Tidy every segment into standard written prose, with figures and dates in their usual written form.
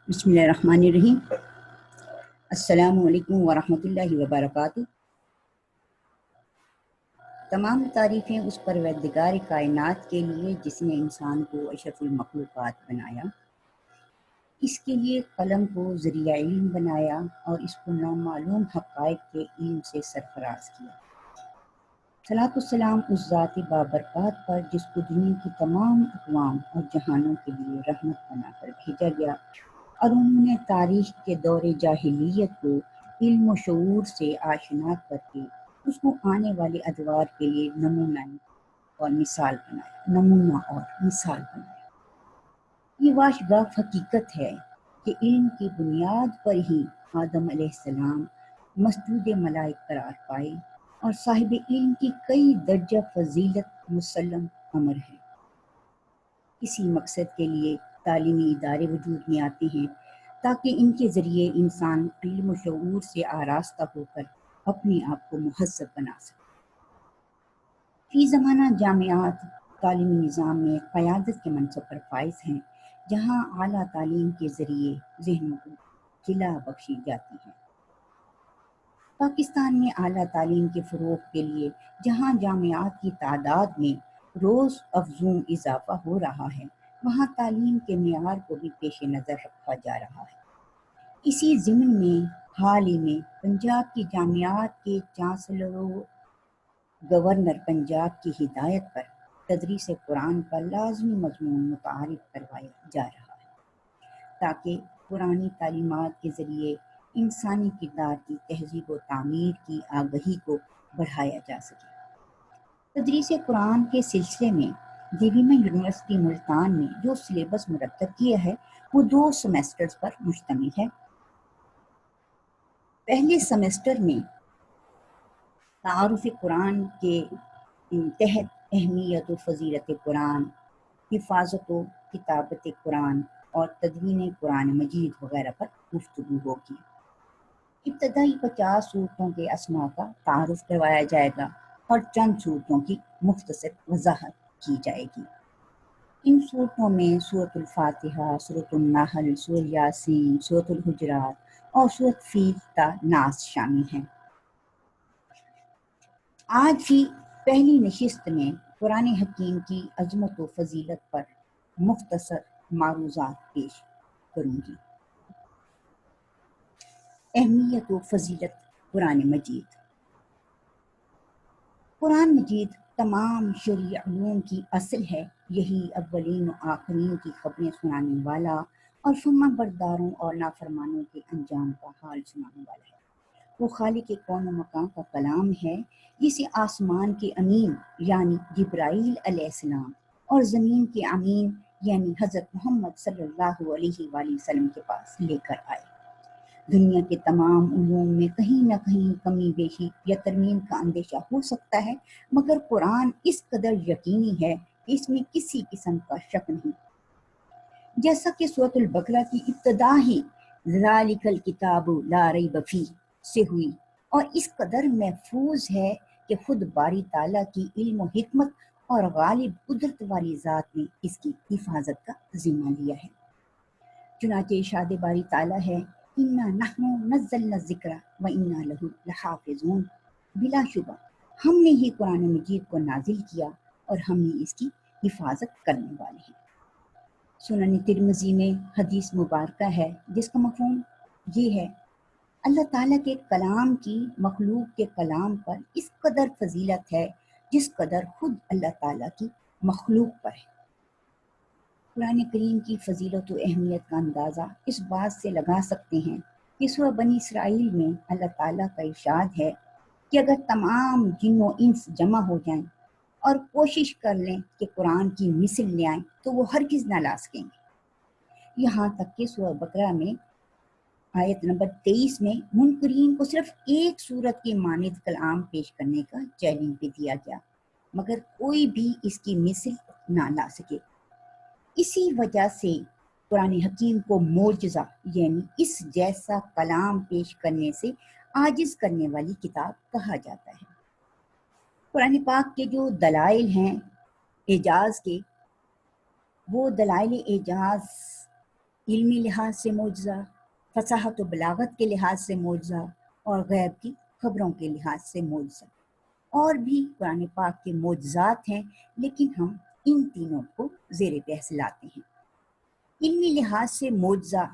بسم اللہ الرحمن الرحیم۔ السلام علیکم ورحمۃ اللہ وبرکاتہ۔ تمام تعریفیں اس پروردگار کائنات کے لیے جس نے انسان کو اشرف المخلوقات بنایا، اس کے لیے قلم کو ذریعہ علم بنایا اور اس کو نامعلوم حقائق کے علم سے سرفراز کیا۔ صلاۃ والسلام اس ذات بابرکات پر جس کو دنیا کی تمام اقوام اور جہانوں کے لیے رحمت بنا کر بھیجا گیا، اور انہوں نے تاریخ کے دور جاہلیت کو علم و شعور سے آشنا کر کے اس کو آنے والے ادوار کے لیے نمونہ اور مثال بنایا۔ یہ واشگاف حقیقت ہے کہ علم کی بنیاد پر ہی آدم علیہ السلام مسجود ملائک قرار پائے، اور صاحب علم کی کئی درجہ فضیلت مسلم امر ہے۔ اسی مقصد کے لیے تعلیمی ادارے وجود میں آتے ہیں تاکہ ان کے ذریعے انسان علم و شعور سے آراستہ ہو کر اپنے آپ کو مہذب بنا سکے۔ فی زمانہ جامعات تعلیمی نظام میں قیادت کے منصب پر فائز ہیں، جہاں اعلیٰ تعلیم کے ذریعے ذہنوں کو جلا بخشی جاتی ہے۔ پاکستان میں اعلیٰ تعلیم کے فروغ کے لیے جہاں جامعات کی تعداد میں روز افزوں اضافہ ہو رہا ہے، وہاں تعلیم کے معیار کو بھی پیش نظر رکھا جا رہا ہے۔ اسی ضمن میں حال ہی میں پنجاب کی جامعات کے چانسلر و گورنر پنجاب کی ہدایت پر تدریس قرآن کا لازمی مضمون متعارف کروایا جا رہا ہے، تاکہ قرآنی تعلیمات کے ذریعے انسانی کردار کی تہذیب و تعمیر کی آگہی کو بڑھایا جا سکے۔ تدریس قرآن کے سلسلے میں دیویما یونیورسٹی ملتان نے جو سلیبس مرتب کیا ہے وہ 2 سیمسٹرز پر مشتمل ہے۔ پہلے سیمسٹر میں تعارف قرآن کے تحت اہمیت و فضیلت قرآن، حفاظت و کتابت قرآن اور تدوین قرآن مجید وغیرہ پر گفتگو ہوگی۔ ابتدائی 50 صورتوں کے اسماء کا تعارف کروایا جائے گا اور چند صورتوں کی مختصر وضاحت کی جائے گی۔ ان صورتوں میں سورۃ الفاتحہ، سورۃ النحل، سورۃ یاسین، سورۃ الحجرات اور سورۃ فیل تا ناس شامل ہیں۔ آج کی پہلی نشست میں قرآن حکیم کی عظمت و فضیلت پر مختصر معروضات پیش کروں گی۔ اہمیت و فضیلت قرآن مجید۔ قرآن مجید تمام شرعی علوم کی اصل ہے۔ یہی اولین و آخرین کی خبریں سنانے والا اور فرما برداروں اور نافرمانوں کے انجام کا حال سنانے والا ہے۔ وہ خالق کون و مکان کا کلام ہے، جسے آسمان کے امین یعنی جبرائیل علیہ السلام اور زمین کے امین یعنی حضرت محمد صلی اللہ علیہ وآلہ وسلم کے پاس لے کر آئے۔ دنیا کے تمام علوم میں کہیں نہ کہیں کمی بیشی یا ترمیم کا اندیشہ ہو سکتا ہے، مگر قرآن اس قدر یقینی ہے کہ اس میں کسی قسم کا شک نہیں۔ جیسا کہ سورۃ البقرہ کی ابتدا ہی ذالک الکتاب لا ریب فیہ سے ہوئی، اور اس قدر محفوظ ہے کہ خود باری تعالیٰ کی علم و حکمت اور غالب قدرت والی ذات نے اس کی حفاظت کا ذمہ لیا ہے۔ چنانچہ ارشاد باری تعالیٰ ہے، اِنَّا نَحْنُ نَزَّلْنَا الذِّکْرَ وَإِنَّا لَهُ لَحَافِظُونَ، بلا شبہ ہم نے ہی قرآن مجید کو نازل کیا اور ہم نے اس کی حفاظت کرنے والے ہیں۔ سنن ترمذی میں حدیث مبارکہ ہے جس کا مفہوم یہ ہے، اللہ تعالیٰ کے کلام کی مخلوق کے کلام پر اس قدر فضیلت ہے جس قدر خود اللہ تعالیٰ کی مخلوق پر ہے۔ قرآن کریم کی فضیلت و اہمیت کا اندازہ اس بات سے لگا سکتے ہیں کہ سورہ بنی اسرائیل میں اللہ تعالیٰ کا ارشاد ہے کہ اگر تمام جن و انس جمع ہو جائیں اور کوشش کر لیں کہ قرآن کی مثل لے آئیں تو وہ ہرگز نہ لا سکیں گے۔ یہاں تک کہ سورہ بقرہ میں آیت نمبر 23 میں منکرین کو صرف ایک سورت کے مانند کلام پیش کرنے کا چیلنج بھی دیا گیا، مگر کوئی بھی اس کی مثل نہ لا سکے۔ اسی وجہ سے قرآن حکیم کو معجزہ یعنی اس جیسا کلام پیش کرنے سے عاجز کرنے والی کتاب کہا جاتا ہے۔ قرآن پاک کے جو دلائل ہیں اعجاز کے، وہ دلائل اعجاز علمی لحاظ سے معجزہ، فصاحت و بلاغت کے لحاظ سے معجزہ اور غیب کی خبروں کے لحاظ سے معجزہ۔ اور بھی قرآن پاک کے معجزات ہیں، لیکن ہم ان تینوں کو زیر بحث لاتے ہیں۔ علمی لحاظ سے معجزہ،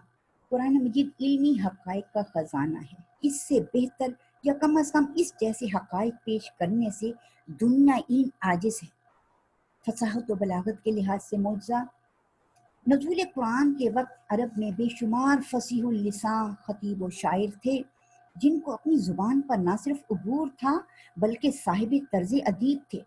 قرآن مجید علمی حقائق کا خزانہ ہے۔ اس سے بہتر یا کم از کم اس جیسے حقائق پیش کرنے سے دنیا علم عاجز ہے۔ فصاحت و بلاغت کے لحاظ سے معجزہ، نزول قرآن کے وقت عرب میں بے شمار فصیح اللسان خطیب و شاعر تھے، جن کو اپنی زبان پر نہ صرف عبور تھا بلکہ صاحب طرز ادیب تھے۔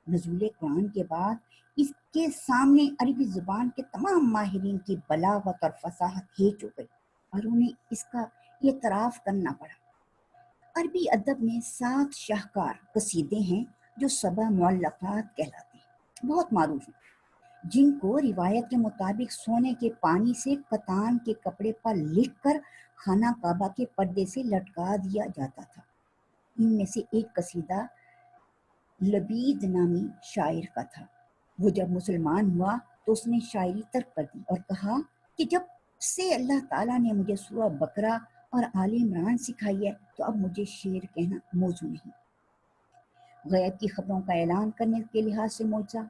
نزول قرآن کے بعد اس کے سامنے عربی زبان کے تمام ماہرین کی بلاغت اور فصاحت ہیچ ہو گئی اور انہیں اس کا اعتراف کرنا پڑا۔ عربی ادب میں 7 شاہکار قصیدے ہیں جو 7 معلقات کہلاتے ہیں، بہت معروف ہیں، جن کو روایت کے مطابق سونے کے پانی سے کتان کے کپڑے پر لکھ کر خانہ کعبہ کے پردے سے لٹکا دیا جاتا تھا۔ ان میں سے ایک قصیدہ لبید نامی شاعر کا تھا۔ وہ جب مسلمان ہوا تو اس نے شاعری ترک کر دی اور کہا کہ جب سے اللہ تعالیٰ نے مجھے سورہ بقرہ اور آل عمران سکھائی ہے تو اب مجھے شعر کہنا موزوں نہیں۔ غیب کی خبروں کا اعلان کرنے کے لحاظ سے معجزہ،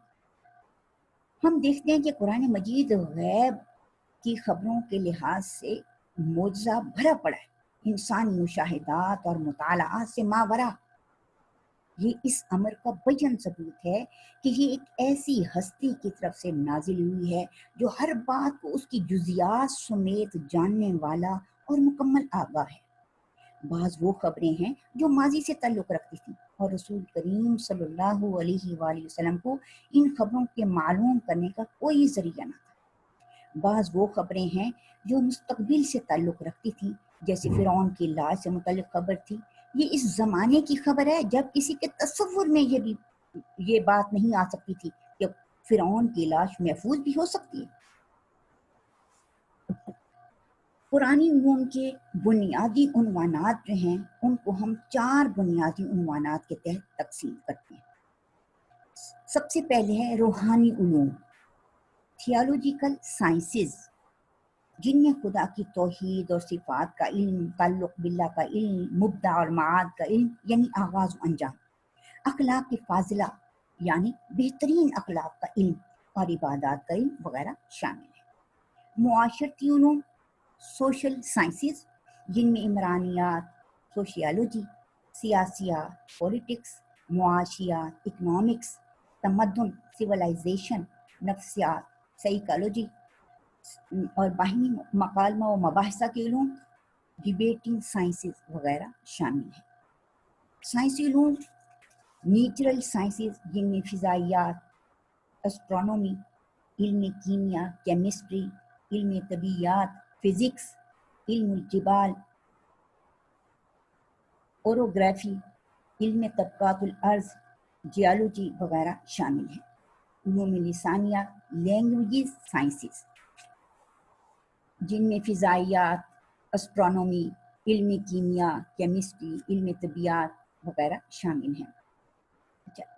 ہم دیکھتے ہیں کہ قرآن مجید غیب کی خبروں کے لحاظ سے معجزہ بھرا پڑا ہے، انسانی مشاہدات اور مطالعات سے ماورا۔ یہ اس امر کا بیان ثبوت ہے کہ یہ ایک ایسی ہستی کی طرف سے نازل ہوئی ہے جو ہر بات کو اس کی جزیات سمیت جاننے والا اور مکمل آگاہ ہے۔ بعض وہ خبریں ہیں جو ماضی سے تعلق رکھتی تھیں اور رسول کریم صلی اللہ علیہ وآلہ وسلم کو ان خبروں کے معلوم کرنے کا کوئی ذریعہ نہ تھا۔ بعض وہ خبریں ہیں جو مستقبل سے تعلق رکھتی تھیں، جیسے فرعون کی لاش سے متعلق خبر تھی۔ یہ اس زمانے کی خبر ہے جب کسی کے تصور میں یہ بات نہیں آ سکتی تھی کہ فرعون کی لاش محفوظ بھی ہو سکتی ہے۔ قرآنی علوم کے بنیادی عنوانات جو ہیں ان کو ہم 4 بنیادی عنوانات کے تحت تقسیم کرتے ہیں۔ سب سے پہلے ہے روحانی علوم، تھیالوجیکل سائنسز، جن میں خدا کی توحید اور صفات کا علم، تعلق باللہ کا علم، مبدأ اور معاد کا علم یعنی آغاز و انجام، اخلاق فاضلہ یعنی بہترین اخلاق کا علم اور عبادات کا علم وغیرہ شامل ہے۔ معاشرتی علوم، سوشل سائنسز، جن میں عمرانیات، سوشیالوجی، سیاسیات، پولیٹکس، معاشیات، اکنامکس، تمدن، سویلائزیشن، نفسیات، سائیکالوجی اور باہمی مکالمہ و مباحثہ کے علوم، ڈیبیٹنگ سائنسز وغیرہ شامل ہیں۔ سائنسی علوم، نیچرل سائنسز، جن میں فضائیات، اسٹرانومی، علم کیمیا، کیمسٹری، علم طبیعیات، فزکس، علم الجبال، اوروگرافی، علم طبقات الارض، جیالوجی وغیرہ شامل ہیں۔ علوم لسانیہ، لینگویجز سائنسز، جن میں فضائیات، اسٹرانومی، علم کیمیا، کیمسٹری، علم طبیعات وغیرہ شامل ہیں۔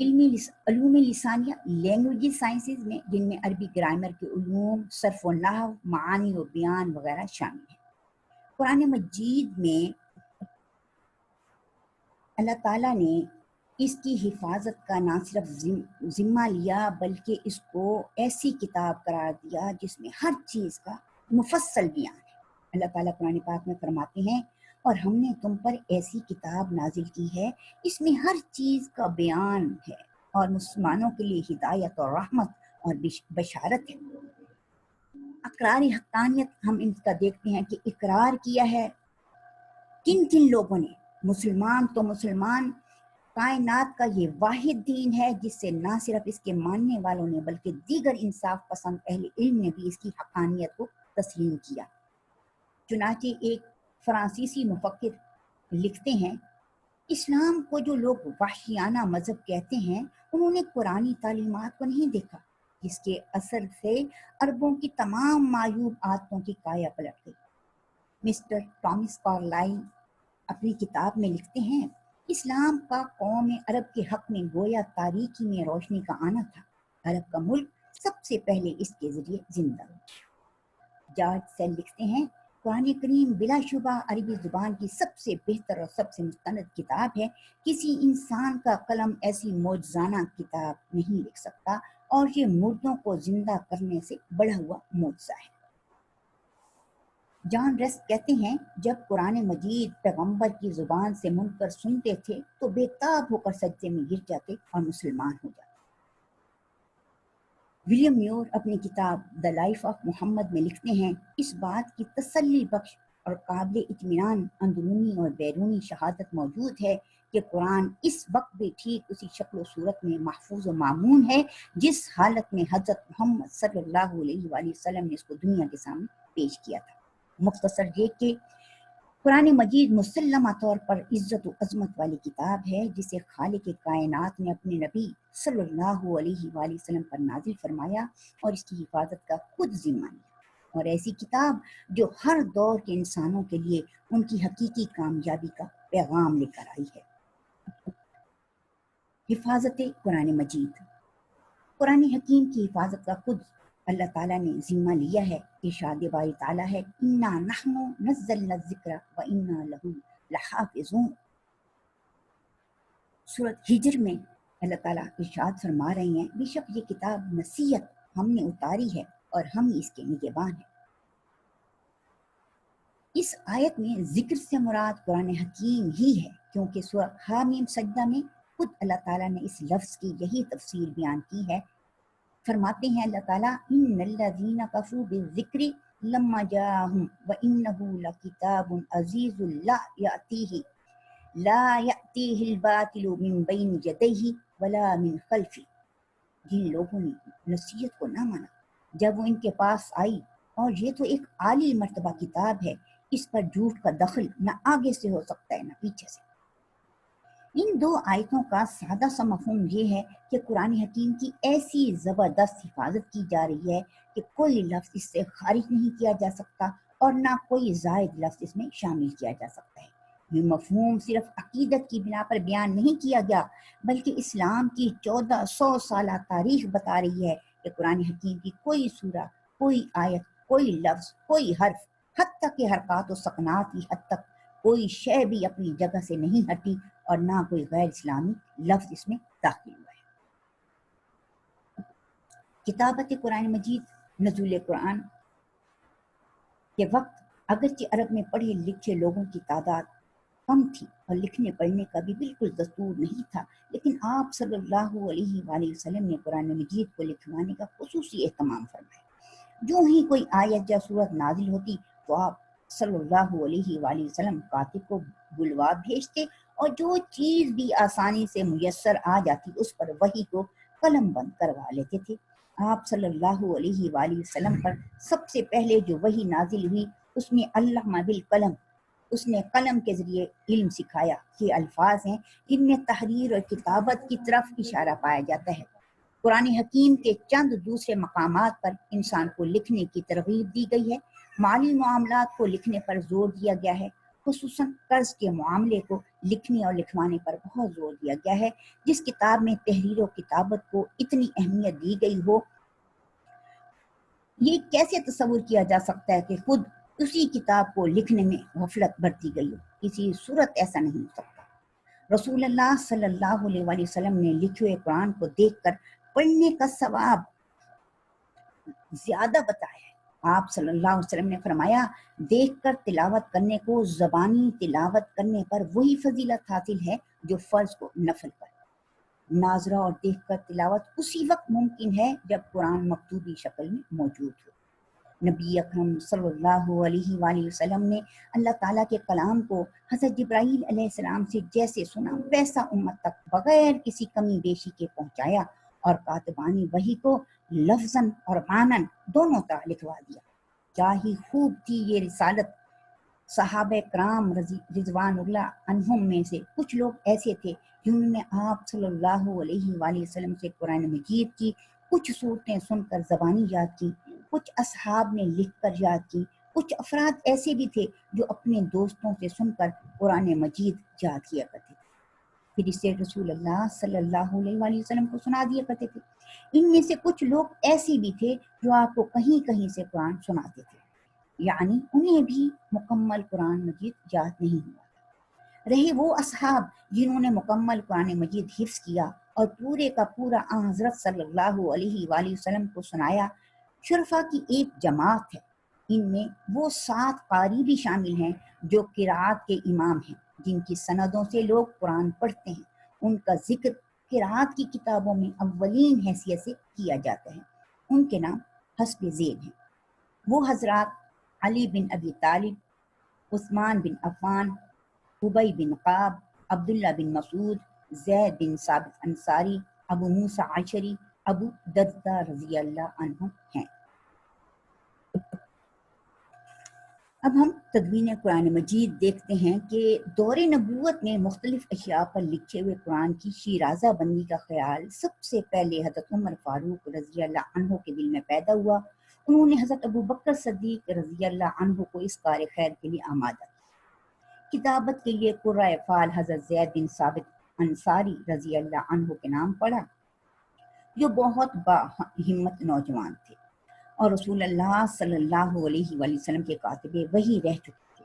علوم لسانیہ، لینگویجز سائنسز میں، جن میں عربی گرامر کے علوم، صرف و نحو، معانی و بیان وغیرہ شامل ہیں۔ قرآن مجید میں اللہ تعالیٰ نے اس کی حفاظت کا نہ صرف ذمہ لیا بلکہ اس کو ایسی کتاب قرار دیا جس میں ہر چیز کا مفصل بیان ہے۔ اللہ تعالیٰ قرآن پاک میں فرماتے ہیں، اور ہم نے تم پر ایسی کتاب نازل کی ہے اس میں ہر چیز کا بیان ہے اور مسلمانوں کے لیے ہدایت اور رحمت اور بشارت ہے۔ اقرار حقانیت، ہم ان کا دیکھتے ہیں کہ اقرار کیا ہے کن کن لوگوں نے۔ مسلمان تو مسلمان کائنات کا یہ واحد دین ہے جس سے نہ صرف اس کے ماننے والوں نے بلکہ دیگر انصاف پسند اہل علم نے بھی اس کی حقانیت کو تسلیم کیا۔ چنانچہ ایک فرانسیسی مفکر لکھتے ہیں، اسلام کو جو لوگ وحشیانہ مذہب کہتے ہیں انہوں نے قرآنی تعلیمات کو نہیں دیکھا، جس کے اثر سے عربوں کی تمام معیوب عادتوں کی کایا پلٹ گئی۔ مسٹر ٹامس کارلائل اپنی کتاب میں لکھتے ہیں، اسلام کا قوم عرب کے حق میں گویا تاریکی میں روشنی کا آنا تھا۔ عرب کا ملک سب سے پہلے اس کے ذریعے زندہ ہوا۔ جارج سیل لکھتے ہیں قرآن کریم بلا شبہ عربی زبان کی سب سے بہتر اور سب سے مستند کتاب ہے. کسی انسان کا قلم ایسی معجزانہ کتاب نہیں لکھ سکتا اور یہ مردوں کو زندہ کرنے سے بڑھا ہوا معجزہ ہے. جان ریسٹ کہتے ہیں جب قرآن مجید پیغمبر کی زبان سے منکر سنتے تھے تو بے تاب ہو کر سجدے میں گر جاتے اور مسلمان ہو جاتے. ولیم میور اپنی کتاب دا لائف آف محمد میں لکھتے ہیں اس بات کی تسلی بخش اور قابل اطمینان اندرونی اور بیرونی شہادت موجود ہے کہ قرآن اس وقت بھی ٹھیک اسی شکل و صورت میں محفوظ و معمون ہے جس حالت میں حضرت محمد صلی اللہ علیہ وآلہ وسلم نے اس کو دنیا کے سامنے پیش کیا تھا. مختصر یہ کہ قرآن مجید مسلمہ طور پر عزت و عظمت والی کتاب ہے جسے خالق کائنات نے اپنے نبی صلی اللہ علیہ وآلہ وسلم پر نازل فرمایا اور اس کی حفاظت کا خود ذمہ لیا. اور ایسی کتاب جو ہر دور کے انسانوں کے لیے ان کی حقیقی کامیابی کا پیغام لے کر آئی ہے. حفاظت قرآن مجید. قرآن حکیم کی حفاظت کا خود اللہ تعالیٰ نے ذمہ لیا ہے. ارشاد باری تعالیٰ ہے انا نحن نزلنا الذکر وانا لہ لحافظون. سورۃ ہجر میں اللہ تعالیٰ ارشاد فرما رہے ہیں بے شک یہ کتاب نصیحت ہم نے اتاری ہے اور ہم اس کے نگہبان ہیں. اس آیت میں ذکر سے مراد قرآن حکیم ہی ہے کیونکہ سورہ حامیم سجدہ میں خود اللہ تعالیٰ نے اس لفظ کی یہی تفسیر بیان کی ہے. فرماتے ہیں اللہ تعالیٰ ان الذین کفروا بالذکر لما جاءہم وانہ لکتاب عزیز لا یأتیہ الباطل من بین یدیہ ولا من خلفہ. جن لوگوں نے نصیحت کو نہ مانا جب وہ ان کے پاس آئی اور یہ تو ایک عالی مرتبہ کتاب ہے اس پر جھوٹ کا دخل نہ آگے سے ہو سکتا ہے نہ پیچھے سے. ان دو آیتوں کا سادہ سا مفہوم یہ ہے کہ قرآن حکیم کی ایسی زبردست حفاظت کی جا رہی ہے کہ کوئی لفظ اس سے خارج نہیں کیا جا سکتا اور نہ کوئی زائد لفظ اس میں شامل کیا جا سکتا ہے. یہ مفہوم صرف عقیدت کی بنا پر بیان نہیں کیا گیا بلکہ اسلام کی 1400 سالہ تاریخ بتا رہی ہے کہ قرآن حکیم کی کوئی سورہ، کوئی آیت، کوئی لفظ، کوئی حرف، حتیٰ کہ حرکات و سکنات کی حد تک کوئی شے بھی اپنی جگہ سے نہیں ہٹی اور نہ کوئی غیر اسلامی لفظ اس میں داخل ہوا ہے. کتابت قرآن مجید. نزول قرآن کے وقت اگرچہ عرب میں پڑھے لکھے لوگوں کی تعداد کم تھی اور لکھنے پڑھنے کا بھی بالکل دستور نہیں تھا لیکن آپ صلی اللہ علیہ وآلہ وسلم نے قرآن مجید کو لکھوانے کا خصوصی اہتمام فرمایا. جو ہی کوئی آیت یا سورت نازل ہوتی تو آپ صلی اللہ علیہ وآلہ وسلم کاتب کو بلوا بھیجتے اور جو چیز بھی آسانی سے میسر آ جاتی اس پر وحی کو قلم بند کروا لیتے تھے. آپ صلی اللہ علیہ وآلہ وسلم پر سب سے پہلے جو وحی نازل ہوئی اس میں علامہ بالقلم، اس نے قلم کے ذریعے علم سکھایا. یہ الفاظ ہیں جن میں تحریر اور کتابت کی طرف اشارہ پایا جاتا ہے. قرآن حکیم کے چند دوسرے مقامات پر انسان کو لکھنے کی ترغیب دی گئی ہے. مالی معاملات کو لکھنے پر زور دیا گیا ہے، خصوصاً قرض کے معاملے کو لکھنے اور لکھوانے پر بہت زور دیا گیا ہے. جس کتاب میں تحریر و کتابت کو اتنی اہمیت دی گئی ہو یہ کیسے تصور کیا جا سکتا ہے کہ خود اسی کتاب کو لکھنے میں غفلت برتی گئی ہو. کسی صورت ایسا نہیں ہو سکتا. رسول اللہ صلی اللہ علیہ وآلہ وسلم نے لکھے ہوئے قرآن کو دیکھ کر پڑھنے کا ثواب زیادہ بتایا ہے. آپ صلی اللہ علیہ وسلم نے فرمایا دیکھ کر تلاوت کرنے کو زبانی تلاوت کرنے پر وہی فضیلت حاصل ہے جو فرض کو نفل پر. ناظرہ اور دیکھ کر تلاوت اسی وقت ممکن ہے جب قرآن مکتوبی شکل میں موجود ہو. نبی اکرم صلی اللہ علیہ وآلہ وسلم نے اللہ تعالیٰ کے کلام کو حضرت جبرائیل علیہ السلام سے جیسے سنا ویسا امت تک بغیر کسی کمی بیشی کے پہنچایا اور کاتبانی وحی کو لفظاً اور معنن دونوں طرح لکھوا دیا. کیا ہی خوب تھی یہ رسالت. صحابہ کرام رضوان اللہ عنہم میں سے کچھ لوگ ایسے تھے جنہوں نے آپ صلی اللہ علیہ وآلہ وسلم سے قرآن مجید کی کچھ صورتیں سن کر زبانی یاد کی، کچھ اصحاب نے لکھ کر یاد کی، کچھ افراد ایسے بھی تھے جو اپنے دوستوں سے سن کر قرآن مجید یاد کیا کرتے تھے، پھر اسے رسول اللہ صلی اللہ علیہ وآلہ وسلم کو سنا دیا کرتے تھے. ان میں سے کچھ لوگ ایسے بھی تھے جو آپ کو کہیں کہیں سے قرآن سناتے تھے. یعنی انہیں بھی مکمل قرآن مجید یاد نہیں ہوا۔ رہے وہ اصحاب جنہوں نے مکمل قرآن مجید حفظ کیا اور پورے کا پورا آن حضرت صلی اللہ علیہ وآلہ وسلم کو سنایا، شرفا کی ایک جماعت ہے۔ ان میں وہ 7 قاری بھی شامل ہیں جو قرات کے امام ہیں، جن کی سندوں سے لوگ قرآن پڑھتے ہیں۔ ان کا ذکر قرات کی کتابوں میں اولین حیثیت سے کیا جاتا ہے۔ ان کے نام حسب ذیل ہیں۔ وہ حضرات علی بن ابی طالب، عثمان بن عفان، ابی بن قاب، عبداللہ بن مسعود، زید بن ثابت انصاری، ابو موسیٰ عشری، ابو دردہ رضی اللہ عنہ ہیں۔ اب ہم تدوین قرآن مجید دیکھتے ہیں کہ دور نبوت میں مختلف اشیاء پر لکھے ہوئے قرآن کی شیرازہ بندی کا خیال سب سے پہلے حضرت عمر فاروق رضی اللہ عنہ کے دل میں پیدا ہوا۔ انہوں نے حضرت ابو بکر صدیق رضی اللہ عنہ کو اس کار خیر کے لیے آمادہ کیا۔ کتابت کے لیے قرۂ فال حضرت زید بن ثابت انصاری رضی اللہ عنہ کے نام پڑا، جو بہت باہمت نوجوان تھے اور رسول اللہ صلی اللہ علیہ وآلہ وسلم کے کاتب وحی رہ چکے تھے۔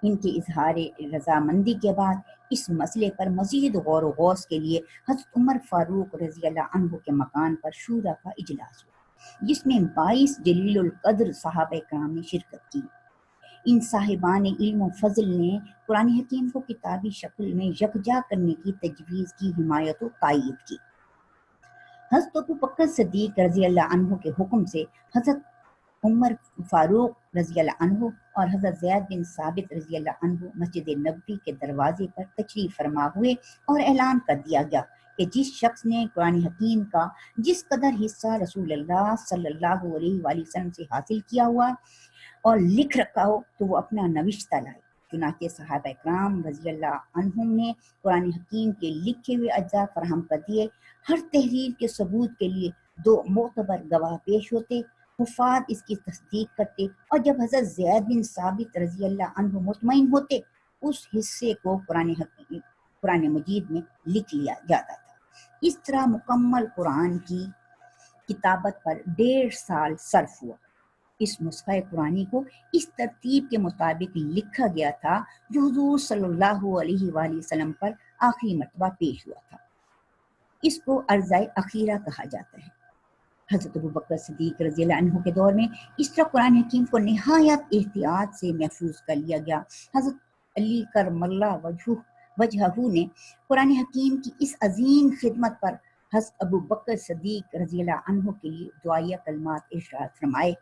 ان کے اظہار رضامندی کے بعد اس مسئلے پر مزید غور و غوص کے لیے حضرت عمر فاروق رضی اللہ عنہ کے مکان پر شورا کا اجلاس ہوا، جس میں 22 جلیل القدر صحابہ کرام نے شرکت کی۔ ان صاحبان علم و فضل نے قرآن حکیم کو کتابی شکل میں یکجا کرنے کی تجویز کی حمایت و تائید کی۔ حضرت ابو بکر صدیق رضی اللہ عنہ کے حکم سے حضرت عمر فاروق رضی اللہ عنہ اور حضرت زید بن ثابت رضی اللہ عنہ مسجد نبوی کے دروازے پر تشریف فرما ہوئے اور اعلان کر دیا گیا کہ جس شخص نے قرآن حکیم کا جس قدر حصہ رسول اللہ صلی اللہ علیہ وآلہ وسلم سے حاصل کیا ہوا اور لکھ رکھا ہو تو وہ اپنا نوشتہ لائے۔ چنانچہ صحابہ کرام رضی اللہ عنہم نے قرآن حکیم کے لکھے ہوئے اجزاء فراہم کر دیے۔ ہر تحریر کے ثبوت کے لیے 2 معتبر گواہ پیش ہوتے، حفاظ اس کی تصدیق کرتے، اور جب حضرت زید بن ثابت رضی اللہ عنہ مطمئن ہوتے اس حصے کو قرآن مجید میں لکھ لیا جاتا تھا۔ اس طرح مکمل قرآن کی کتابت پر 1.5 سال صرف ہوا۔ اس نسخہ قرآنی کو اس ترتیب کے مطابق لکھا گیا تھا جو حضور صلی اللہ علیہ وآلہ وسلم پر آخری مرتبہ پیش ہوا تھا۔ اس کو عرضۂ اخیرہ کہا جاتا ہے۔ حضرت ابو بکر صدیق رضی اللہ عنہ کے دور میں اس طرح قرآن حکیم کو نہایت احتیاط سے محفوظ کر لیا گیا۔ حضرت علی کرم اللہ وجہہ نے قرآن حکیم کی اس عظیم خدمت پر حضرت ابو بکر صدیق رضی اللہ عنہ کے لیے دعائیہ کلمات ارشاد فرمائے۔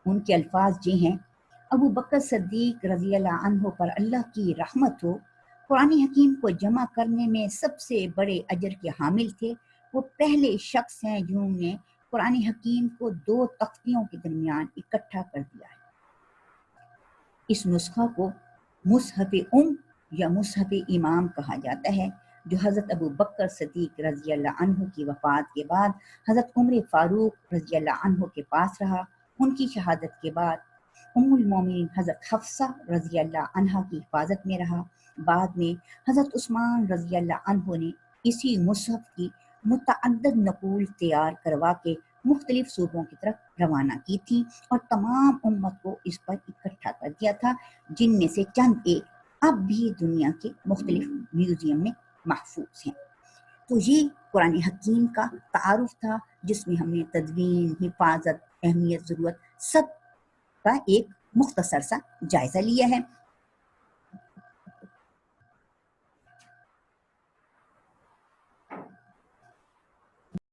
ان کے الفاظ یہ ہیں: ابو بکر صدیق رضی اللہ عنہ پر اللہ کی رحمت ہو، قرآن حکیم کو جمع کرنے میں سب سے بڑے اجر کے حامل تھے۔ وہ پہلے شخص ہیں جنہوں نے قرآن حکیم کو 2 تختیوں کے درمیان اکٹھا کر دیا ہے۔ اس نسخہ کو مصحف یا مصحف امام کہا جاتا ہے، جو حضرت ابو بکر صدیق رضی اللہ عنہ کی وفات کے بعد حضرت عمر فاروق رضی اللہ عنہ کے پاس رہا۔ ان کی شہادت کے بعد ام المومنین حضرت حفصہ رضی اللہ عنہ کی حفاظت میں رہا۔ بعد میں حضرت عثمان رضی اللہ عنہ نے اسی مصحف کی متعدد نقول تیار کروا کے مختلف صوبوں کی طرف روانہ کی تھی اور تمام امت کو اس پر اکٹھا کر دیا تھا، جن میں سے چند ایک اب بھی دنیا کے مختلف میوزیم میں محفوظ ہیں۔ تو یہ قرآن حکیم کا تعارف تھا، جس میں ہم نے تدوین، حفاظت، اہمیت، ضرورت سب کا ایک مختصر سا جائزہ لیا ہے۔